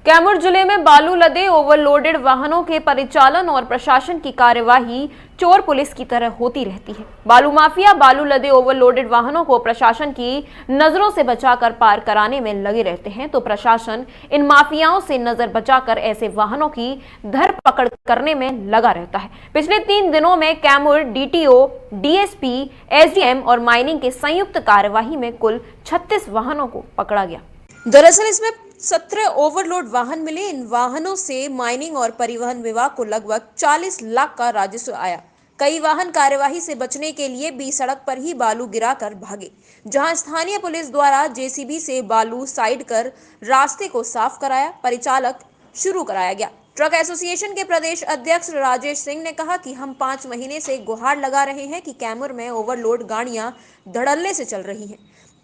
कैमूर जिले में बालू लदे ओवरलोडेड वाहनों के परिचालन और प्रशासन की कार्यवाही चोर पुलिस की तरह होती रहती है। बालू माफिया बालू लदे ओवरलोडेड वाहनों को प्रशासन की नजरों से बचाकर पार कराने में लगे रहते हैं, तो प्रशासन इन माफियाओं से नजर बचाकर ऐसे वाहनों की धरपकड़ करने में लगा रहता है। पिछले 3 दिनों में कैमूर डीटीओ, डीएसपी, एसडीएम और माइनिंग के संयुक्त कार्यवाही में कुल 36 वाहनों को पकड़ा गया। दरअसल इसमें 17 ओवरलोड वाहन मिले। इन वाहनों से माइनिंग और परिवहन विभाग को लगभग 40 लाख का राजस्व आया। कई वाहन कार्यवाही से बचने के लिए बीच सड़क पर ही बालू गिराकर भागे, जहां स्थानीय पुलिस द्वारा जेसीबी से बालू साइड कर रास्ते को साफ कराया, परिचालक शुरू कराया गया। ट्रक एसोसिएशन के प्रदेश अध्यक्ष राजेश सिंह ने कहा कि हम 5 महीने से गुहार लगा रहे हैं कि कैमूर में ओवरलोड गाड़ियां धड़ल्ले से चल रही हैं,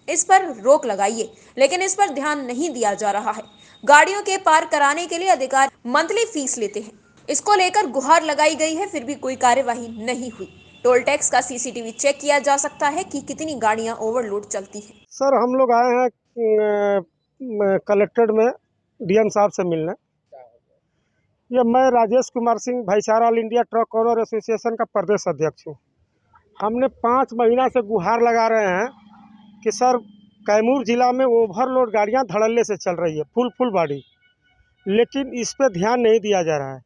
इस पर रोक लगाइए, लेकिन इस पर ध्यान नहीं दिया जा रहा है। गाड़ियों के पार कराने के लिए अधिकारी मंथली फीस लेते हैं। इसको लेकर गुहार लगाई गई है, फिर भी कोई कार्यवाही नहीं हुई। टोल टैक्स का सीसीटीवी चेक किया जा सकता है कि कितनी गाड़ियां ओवरलोड चलती हैं। सर, हम लोग आए हैं कलेक्ट्रेट में डीएम साहब से मिलने। ये मैं राजेश कुमार सिंह, भाईचारा all India truck owner association का प्रदेश अध्यक्ष हूँ। हमने 5 महीना से गुहार लगा रहे हैं कि सर, कैमूर जिला में ओवरलोड गाड़ियां धड़ल्ले से चल रही है, फुल बॉडी, लेकिन इस पे ध्यान नहीं दिया जा रहा है।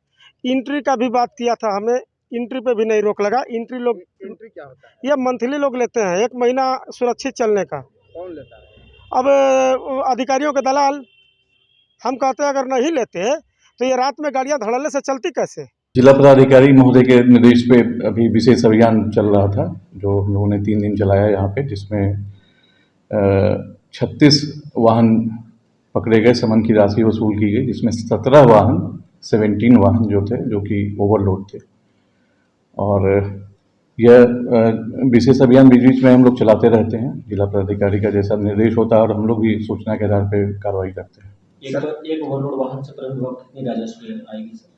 एंट्री का भी बात किया था, हमें एंट्री पे भी नहीं रोक लगा। एंट्री क्या होता है? ये मंथली लोग लेते हैं, 1 महीना सुरक्षित चलने का। कौन लेता है? अब अधिकारियों के दलाल। हम कहते हैं अगर नहीं लेते तो ये रात में गाड़ियां धड़ल्ले से चलती कैसे? जिला पदाधिकारी महोदय के निर्देश पे अभी विशेष अभियान चल रहा था, जो हम लोगों ने 3 दिन चलाया यहाँ पे, जिसमें 36 वाहन पकड़े गए, समन की राशि वसूल की गई, जिसमें 17 वाहन जो थे, जो कि ओवरलोड थे। और यह विशेष अभियान बीच बीच में हम लोग चलाते रहते हैं। जिला पदाधिकारी का जैसा निर्देश होता है और हम लोग भी सूचना के आधार पर कार्रवाई करते हैं। एक ओवरलोड वाहन से कितनी राजस्व आएगी सर?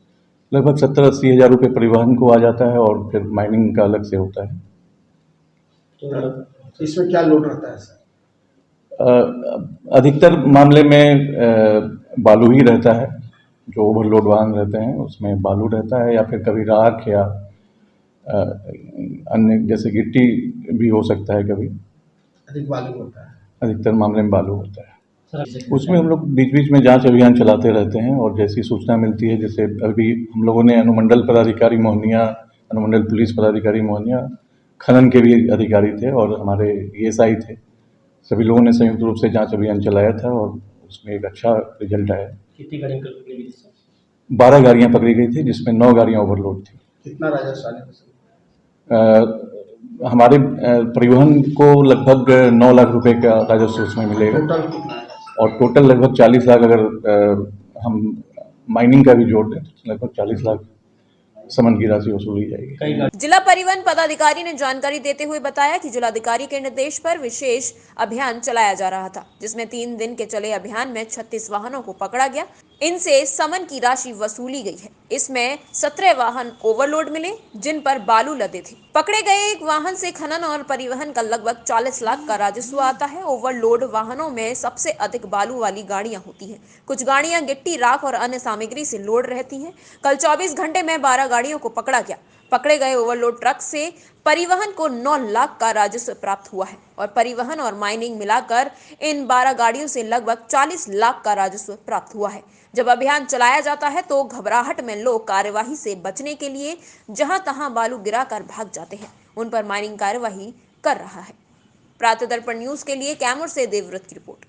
लगभग 70-80 हज़ार रुपये परिवहन को आ जाता है और फिर माइनिंग का अलग से होता है। तो इसमें क्या लोड रहता है सर? अधिकतर मामले में बालू ही रहता है। जो ओवरलोड वाहन रहते हैं उसमें बालू रहता है, या फिर कभी राख या अन्य जैसे गिट्टी भी हो सकता है। कभी अधिक बालू होता है, अधिकतर मामले में बालू होता है। उसमें हम लोग बीच बीच में जांच अभियान चलाते रहते हैं, और जैसी सूचना मिलती है, जैसे अभी हम लोगों ने अनुमंडल पदाधिकारी मोहनिया, अनुमंडल पुलिस पदाधिकारी मोहनिया, खनन के भी अधिकारी थे और हमारे ईएसआई थे, सभी लोगों ने संयुक्त रूप से जांच अभियान चलाया था और उसमें एक अच्छा रिजल्ट आया। कितनी गाड़ियाँ पकड़ी गई? 12 गाड़ियाँ पकड़ी गई थी, जिसमें 9 गाड़ियाँ ओवरलोड थी। कितना राजस्व आने? हमारे परिवहन को लगभग 9 लाख रुपए का राजस्व उसमें मिलेगा। टोटल कितना है? और टोटल लगभग 40 लाख, अगर हम माइनिंग का भी जोड़ दें तो लगभग 40 लाख समन की राशि वसूली जाएगी। जिला परिवहन पदाधिकारी ने जानकारी देते हुए बताया कि जिलाधिकारी के निर्देश पर विशेष अभियान चलाया जा रहा था, जिसमें 3 दिन के चले अभियान में 36 वाहनों को पकड़ा गया। इनसे समन की राशि वसूली गई है। इसमें 17 वाहन ओवरलोड मिले, जिन पर बालू लदे थे। पकड़े गए एक वाहन से खनन और परिवहन का लगभग 40 लाख का राजस्व आता है। ओवरलोड वाहनों में सबसे अधिक बालू वाली गाड़ियां होती हैं। कुछ गाड़ियां गिट्टी, राख और अन्य सामग्री से लोड रहती हैं। कल 24 घंटे में 12 गाड़ियों को पकड़ा गया। पकड़े गए ओवरलोड ट्रक से परिवहन को 9 लाख का राजस्व प्राप्त हुआ है, और परिवहन और माइनिंग मिलाकर इन 12 गाड़ियों से लगभग 40 लाख का राजस्व प्राप्त हुआ है। जब अभियान चलाया जाता है तो घबराहट में लोग कार्यवाही से बचने के लिए जहां तहां बालू गिराकर भाग जाते हैं। उन पर माइनिंग कार्यवाही कर रहा है। प्रातः दर्पण न्यूज के लिए कैमूर से देवव्रत की रिपोर्ट।